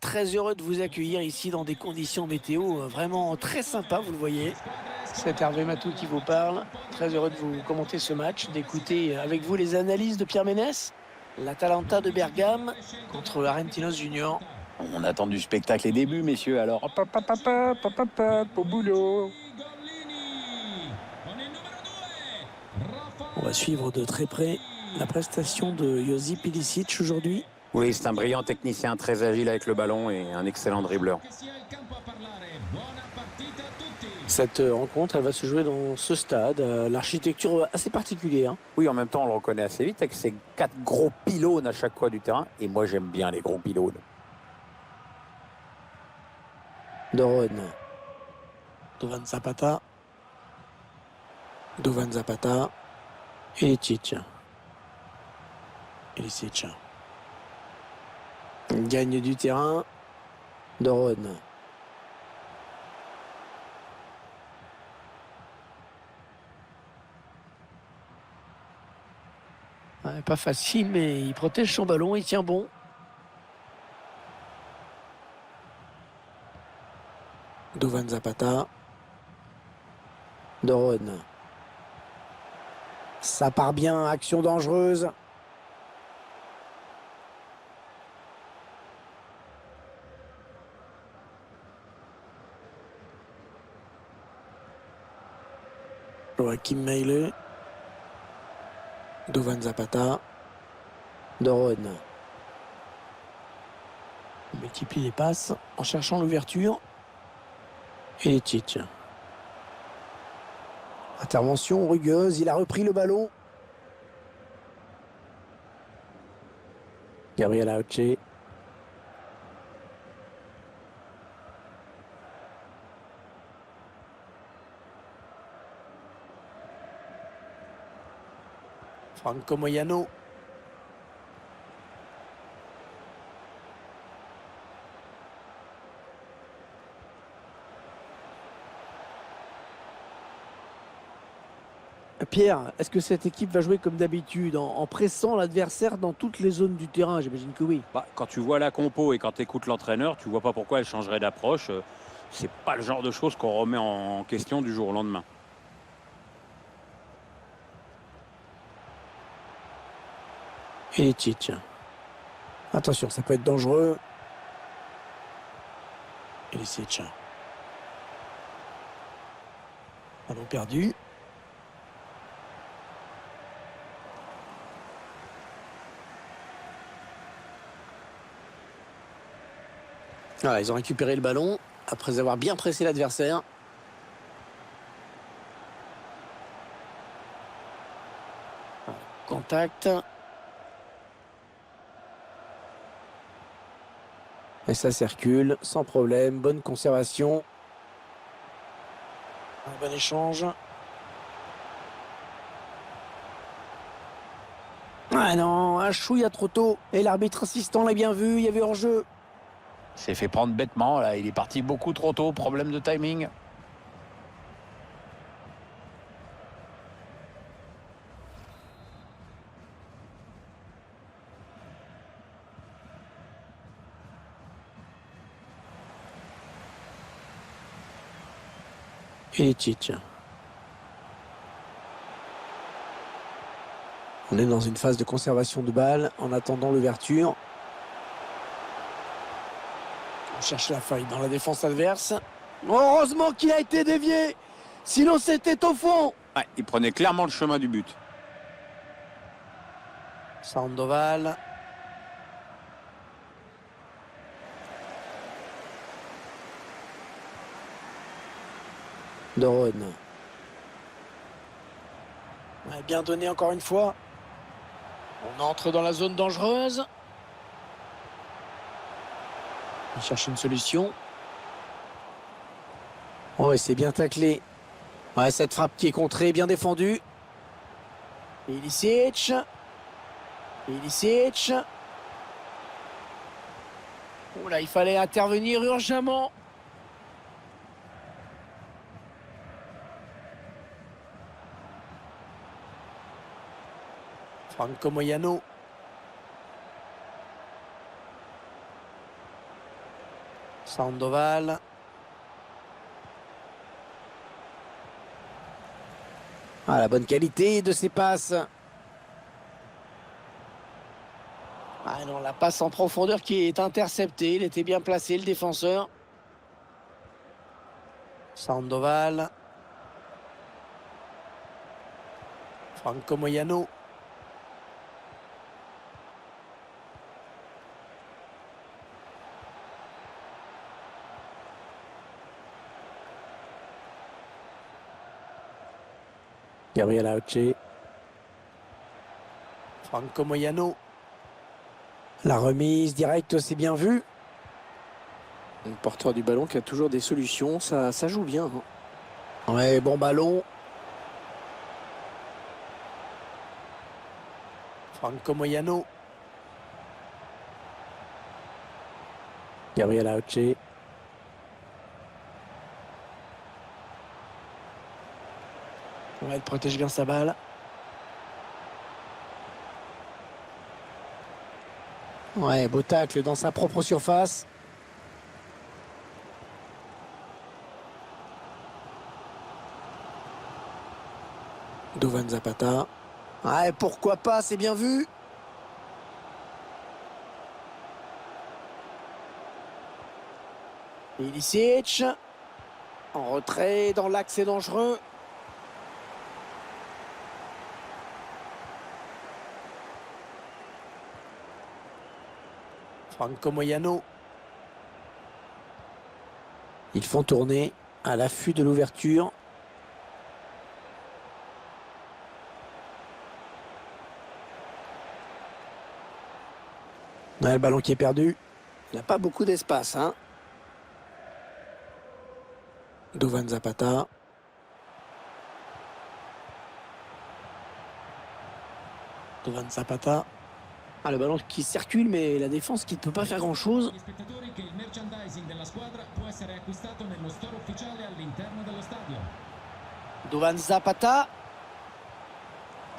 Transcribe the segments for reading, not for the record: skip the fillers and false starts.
très heureux de vous accueillir ici dans des conditions météo vraiment très sympas, vous le voyez. C'est Hervé Matou qui vous parle. Très heureux de vous commenter ce match, d'écouter avec vous les analyses de Pierre Ménès. L'Atalanta de Bergame contre Argentinos Junior. On attend du spectacle et début, messieurs, alors. Hop, hop, hop, hop, hop, hop, hop, hop, au boulot. On va suivre de très près la prestation de Josip Ilicic aujourd'hui. Oui, c'est un brillant technicien, très agile avec le ballon et un excellent dribbleur. Cette rencontre, elle va se jouer dans ce stade. L'architecture assez particulière. Oui, en même temps, on le reconnaît assez vite avec ces 4 gros pylônes à chaque coin du terrain. Et moi, j'aime bien les gros pylônes. Doron. Dovan Zapata. Dovan Zapata. Ilicic. Ilicic. Gagne du terrain. Doron. Ouais, pas facile, mais il protège son ballon, il tient bon. Dovan Zapata. Doron. Ça part bien, action dangereuse. Joachim Meile. Dovan Zapata. Doron. On multiplie les passes en cherchant l'ouverture. Ilicic. Intervention rugueuse, il a repris le ballon. Gabriel Auche. Franco Moyano. Pierre, est-ce que cette équipe va jouer comme d'habitude, en pressant l'adversaire dans toutes les zones du terrain? J'imagine que oui. Quand tu vois la compo et quand tu écoutes l'entraîneur, tu vois pas pourquoi elle changerait d'approche. C'est pas le genre de choses qu'on remet en question du jour au lendemain. Ilicic. Attention, ça peut être dangereux. Ilicic. Ballon perdu. Ah, ils ont récupéré le ballon après avoir bien pressé l'adversaire. Contact. Et ça circule sans problème. Bonne conservation. Un bon échange. Ah non, un chouïa trop tôt. Et l'arbitre assistant l'a bien vu, il y avait hors-jeu. C'est fait prendre bêtement, là. Il est parti beaucoup trop tôt. Problème de timing. Ilicic. On est dans une phase de conservation de balle en attendant l'ouverture. On cherche la faille dans la défense adverse. Heureusement qu'il a été dévié. Sinon c'était au fond. Ouais, il prenait clairement le chemin du but. Sandoval. Doron. Ouais, bien donné encore une fois. On entre dans la zone dangereuse. Il cherche une solution. Oh, et c'est bien taclé. Ouais, cette frappe qui est contrée, bien défendue. Ilicic. Ilicic. Oh là, il fallait intervenir urgemment. Franco Moyano. Sandoval. Ah, la bonne qualité de ses passes. Ah non, la passe en profondeur qui est interceptée. Il était bien placé, le défenseur. Sandoval. Franco Moyano. Gabriel Auche. Franco Moyano. La remise directe, c'est bien vu. Le porteur du ballon qui a toujours des solutions, ça joue bien. Ouais, bon ballon. Franco Moyano. Gabriel Auche. Ouais, il protège bien sa balle. Ouais, beau tacle dans sa propre surface. Duvan Zapata. Ouais, pourquoi pas, c'est bien vu. Ilicic. En retrait, dans l'axe, c'est dangereux. Franco Moyano. Ils font tourner à l'affût de l'ouverture. Ouais, le ballon qui est perdu. Il n'a pas beaucoup d'espace, hein. Duvan Zapata. Duvan Zapata. Ah, le ballon qui circule, mais la défense qui ne peut pas faire grand-chose. Duvan Zapata.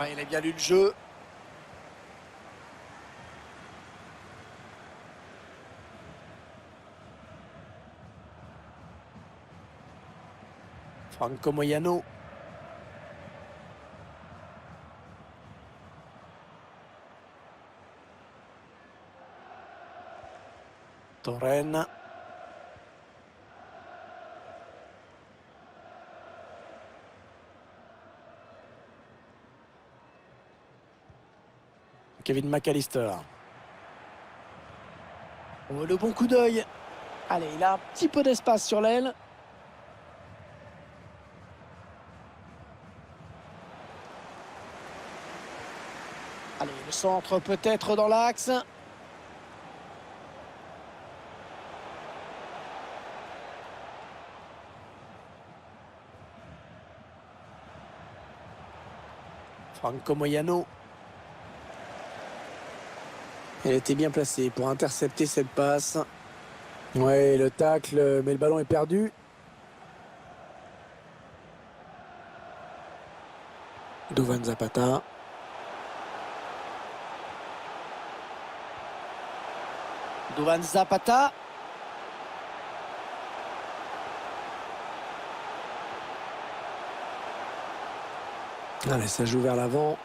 Ah, il a bien lu le jeu. Franco Moyano. Torren. Kevin McAllister. Oh, le bon coup d'œil. Allez, il a un petit peu d'espace sur l'aile. Allez, le centre peut-être dans l'axe. Franco Moyano. Elle était bien placée pour intercepter cette passe. Ouais, le tacle, mais le ballon est perdu. Duvan Zapata. Duvan Zapata. Allez, ça joue vers l'avant.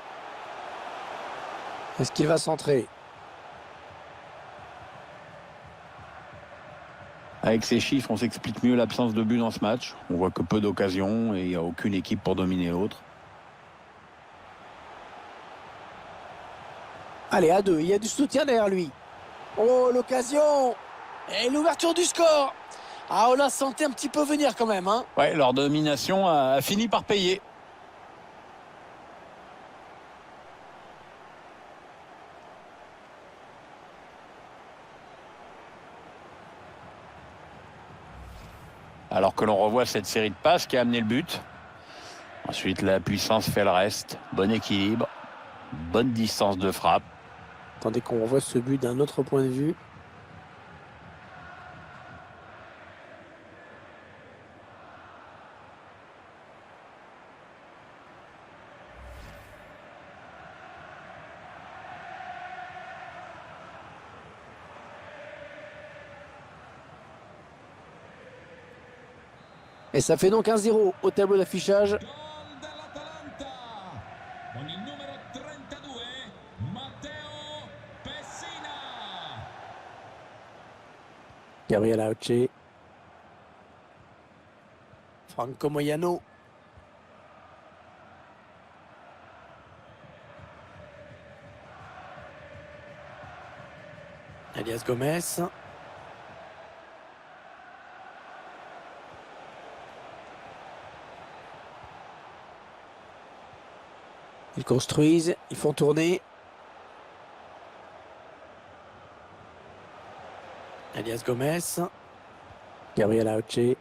Est-ce qu'il va centrer? Avec ces chiffres, on s'explique mieux l'absence de but dans ce match. On voit que peu d'occasions et il n'y a aucune équipe pour dominer l'autre. Allez, à deux, il y a du soutien derrière lui. Oh, l'occasion! Et l'ouverture du score! Ah, on l'a senti un petit peu venir quand même, hein. Ouais, leur domination a fini par payer. Alors que l'on revoit cette série de passes qui a amené le but. Ensuite, la puissance fait le reste. Bon équilibre, bonne distance de frappe. Attendez qu'on revoie ce but d'un autre point de vue. Et ça fait donc 1-0 au tableau d'affichage. Gabriel Auche. Franco Moyano. Elias Gomez. Ils construisent, ils font tourner. Elias Gomez. Gabriel Auche.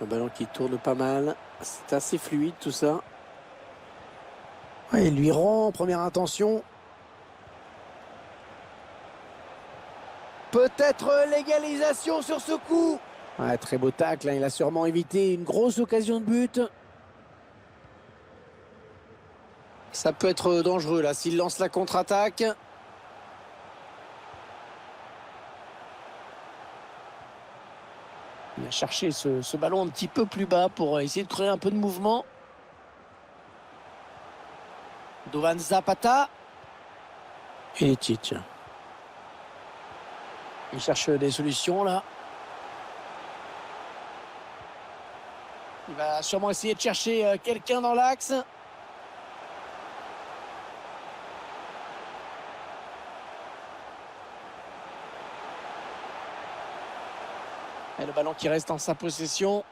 Le ballon qui tourne pas mal. C'est assez fluide tout ça. Ouais, il lui rend première intention. Peut-être l'égalisation sur ce coup. Ouais, très beau tacle, hein. Il a sûrement évité une grosse occasion de but. Ça peut être dangereux là s'il lance la contre-attaque. Il a cherché ce ballon un petit peu plus bas pour essayer de créer un peu de mouvement. Duvan Zapata. Et Tite. Il cherche des solutions là. Il va sûrement essayer de chercher quelqu'un dans l'axe. Et le ballon qui reste en sa possession.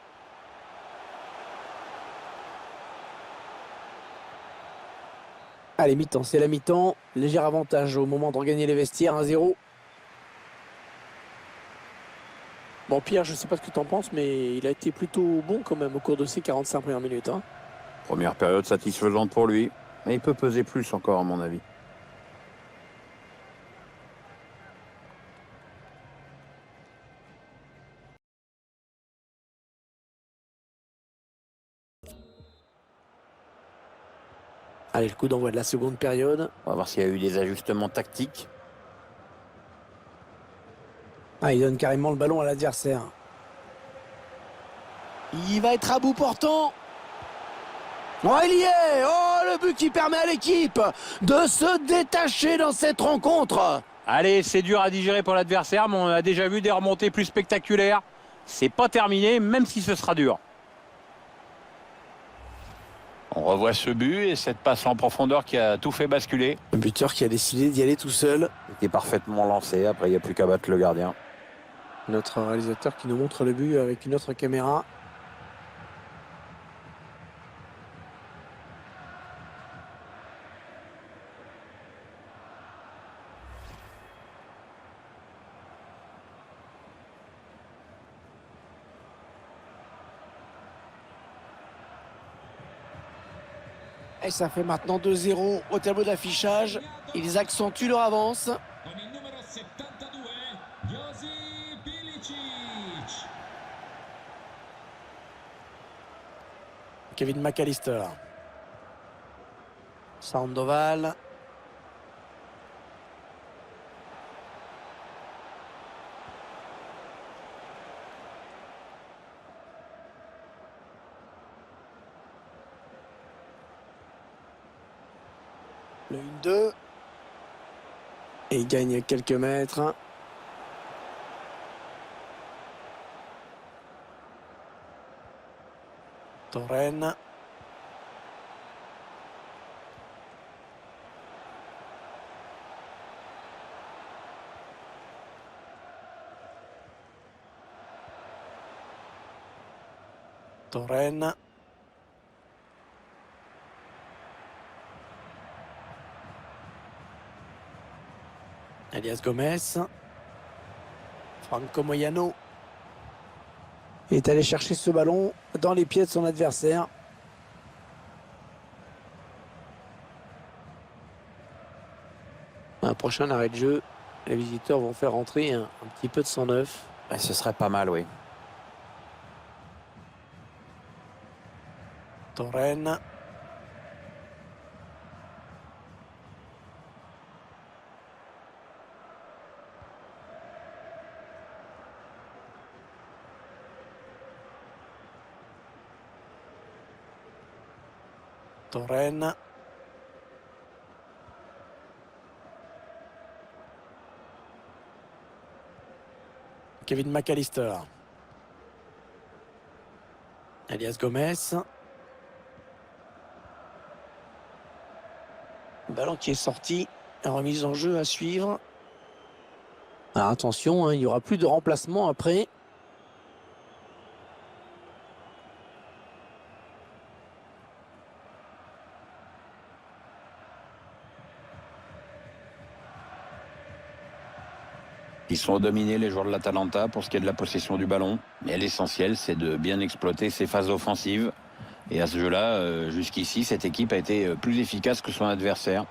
Allez, mi-temps, c'est la mi-temps. Léger avantage au moment de regagner les vestiaires, 1-0. Bon, Pierre, je ne sais pas ce que tu en penses, mais il a été plutôt bon quand même au cours de ces 45 premières minutes. Hein. Première période satisfaisante pour lui. Mais il peut peser plus encore, à mon avis. Allez, le coup d'envoi de la seconde période. On va voir s'il y a eu des ajustements tactiques. Ah, il donne carrément le ballon à l'adversaire. Il va être à bout portant. Oh, il y est. Oh, le but qui permet à l'équipe de se détacher dans cette rencontre. Allez, c'est dur à digérer pour l'adversaire, mais on a déjà vu des remontées plus spectaculaires. C'est pas terminé, même si ce sera dur. On revoit ce but et cette passe en profondeur qui a tout fait basculer. Le buteur qui a décidé d'y aller tout seul. Il était parfaitement lancé, après il n'y a plus qu'à battre le gardien. Notre réalisateur qui nous montre le but avec une autre caméra. Et ça fait maintenant 2-0 au tableau d'affichage. Ils accentuent leur avance. Kevin McAllister. Sandoval. Le 1-2. Et il gagne quelques mètres. Torren. Torren. Elias Gomez. Franco Moyano. Il est allé chercher ce ballon dans les pieds de son adversaire. Un prochain arrêt de jeu. Les visiteurs vont faire entrer un petit peu de sang neuf. Et ce serait pas mal, oui. Torren. Torren. Kevin McAllister. Elias Gomez. Ballon qui est sorti. Remise en jeu à suivre. Alors attention, hein, il n'y aura plus de remplacement après. Ils sont dominés, les joueurs de l'Atalanta, pour ce qui est de la possession du ballon. Mais l'essentiel, c'est de bien exploiter ses phases offensives. Et à ce jeu-là, jusqu'ici, cette équipe a été plus efficace que son adversaire.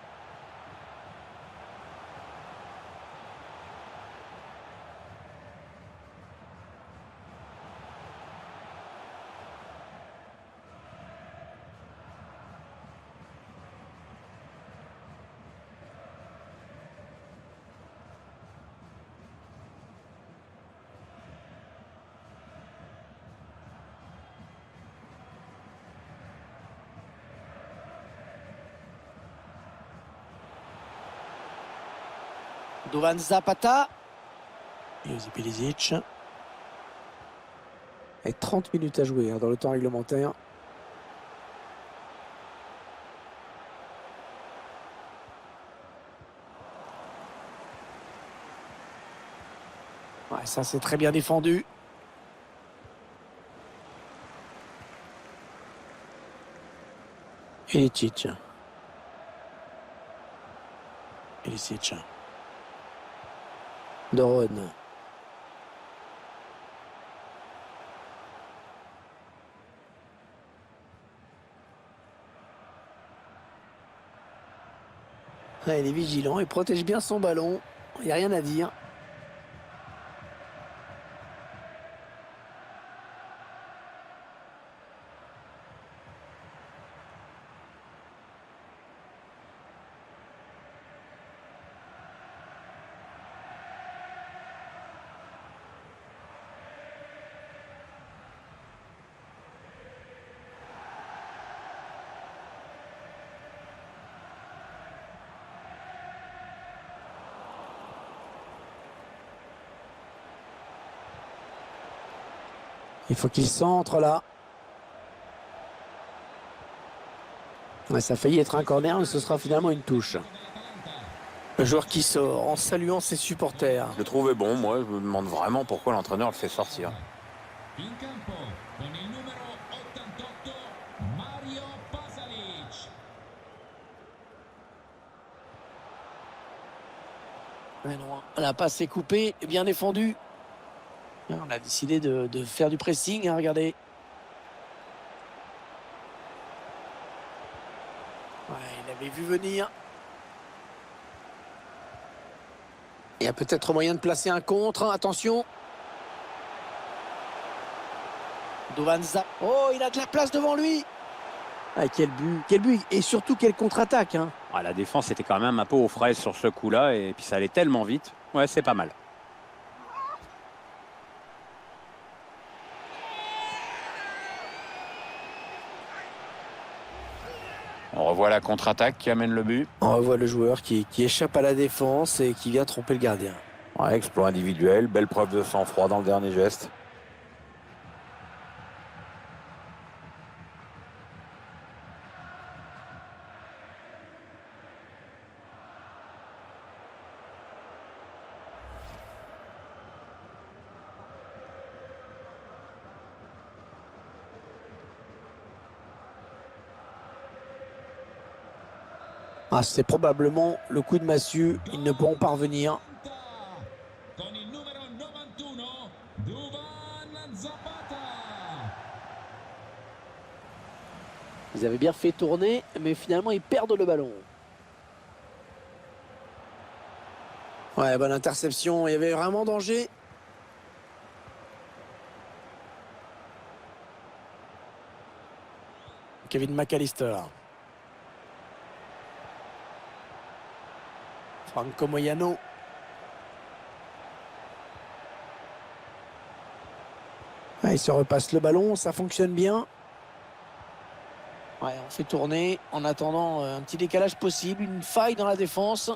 Duvan Zapata. Josip Ilicic. Et 30 minutes à jouer hein, dans le temps réglementaire. Ouais, ça c'est très bien défendu. Ilicic. Ilicic. Doron. Ah, il est vigilant, il protège bien son ballon. Il n'y a rien à dire. Il faut qu'il centre là. Ouais, ça a failli être un corner, mais ce sera finalement une touche. Le joueur qui sort en saluant ses supporters. Je le trouvais bon, moi. Je me demande vraiment pourquoi l'entraîneur le fait sortir. Mais non, la passe est coupée, bien défendue. On a décidé de faire du pressing, hein, regardez. Ouais, il avait vu venir. Il y a peut-être moyen de placer un contre, attention. Dovanza. Oh, il a de la place devant lui. Ah, quel but et surtout quelle contre-attaque. Hein. Ah, la défense était quand même un peu aux fraises sur ce coup-là et puis ça allait tellement vite. Ouais, c'est pas mal. On revoit la contre-attaque qui amène le but. On revoit le joueur qui échappe à la défense et qui vient tromper le gardien. Ouais, exploit individuel, belle preuve de sang-froid dans le dernier geste. Ah, c'est probablement le coup de massue. Ils ne pourront pas revenir. Ils avaient bien fait tourner, mais finalement ils perdent le ballon. Ouais, bonne interception. Il y avait vraiment danger. Kevin McAllister. Franco Moyano. Ah, il se repasse le ballon, ça fonctionne bien. Ouais, on fait tourner en attendant un petit décalage possible, une faille dans la défense.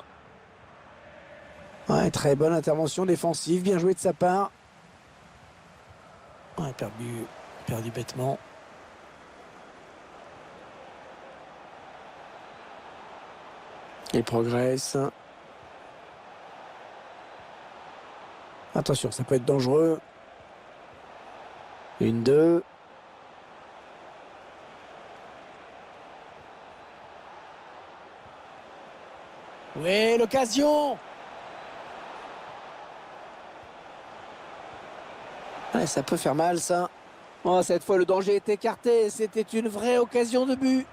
Ouais, très bonne intervention défensive, bien joué de sa part. Ouais, perdu bêtement. Il progresse. Attention, ça peut être dangereux. 1-2. Oui, l'occasion. Ouais, ça peut faire mal, ça. Oh, cette fois, le danger est écarté. C'était une vraie occasion de but.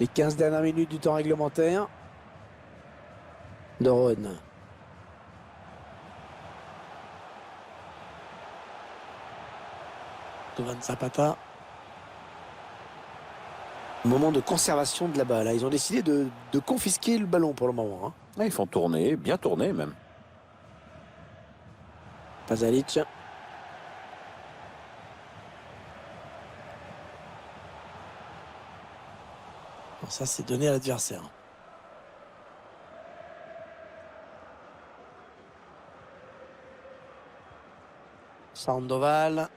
Les 15 dernières minutes du temps réglementaire. Doron. Duvan Zapata. Moment de conservation de la balle. Ils ont décidé de confisquer le ballon pour le moment. Ils font tourner, bien tourner même. Pasalic. Bon, ça, c'est donné à l'adversaire. Sandoval.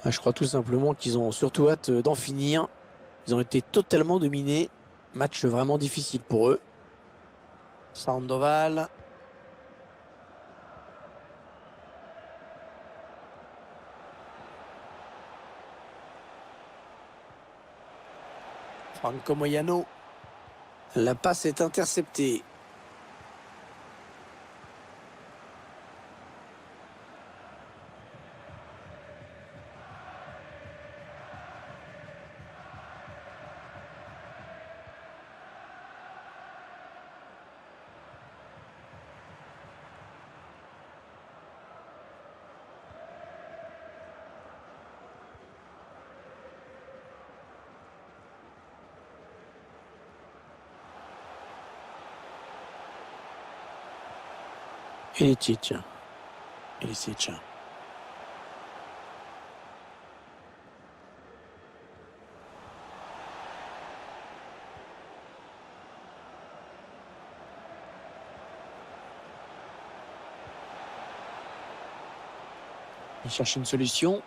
Je crois tout simplement qu'ils ont surtout hâte d'en finir. Ils ont été totalement dominés. Match vraiment difficile pour eux. Sandoval. Franco Moyano. La passe est interceptée. Ilicic. Il cherche une solution.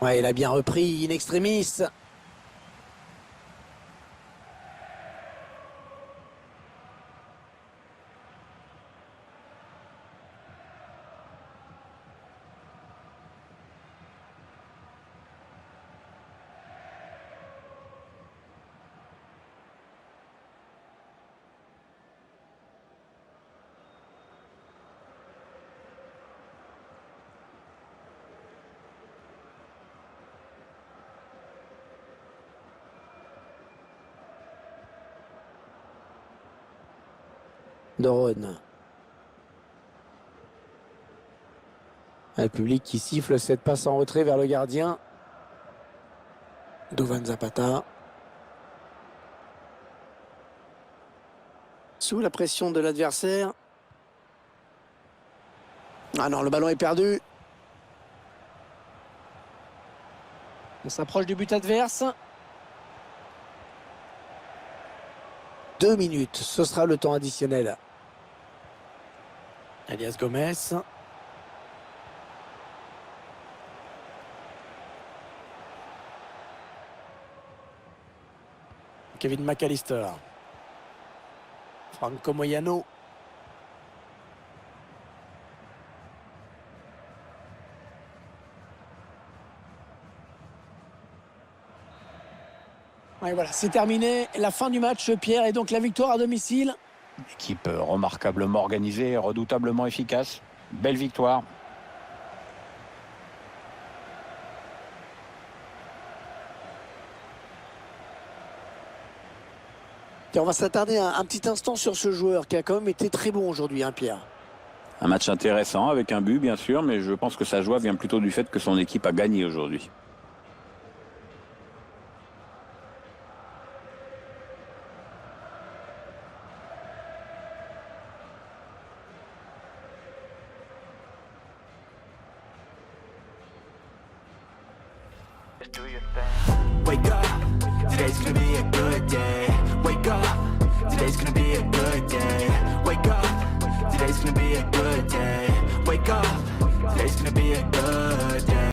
Ouais, il a bien repris in extremis. Doron. Le public qui siffle cette passe en retrait vers le gardien. Duvan Zapata. Sous la pression de l'adversaire. Ah non, le ballon est perdu. On s'approche du but adverse. 2 minutes, ce sera le temps additionnel. Elias Gomez. Kevin McAllister. Franco Moyano. Et voilà, c'est terminé. La fin du match, Pierre, et donc la victoire à domicile. Équipe remarquablement organisée, redoutablement efficace. Belle victoire. Et on va s'attarder un petit instant sur ce joueur qui a quand même été très bon aujourd'hui, hein, Pierre. Un match intéressant avec un but, bien sûr, mais je pense que sa joie vient plutôt du fait que son équipe a gagné aujourd'hui. Wake up, today's gonna be a good day. Wake up, today's gonna be a good day. Wake up, today's gonna be a good day. Wake up, today's gonna be a good day.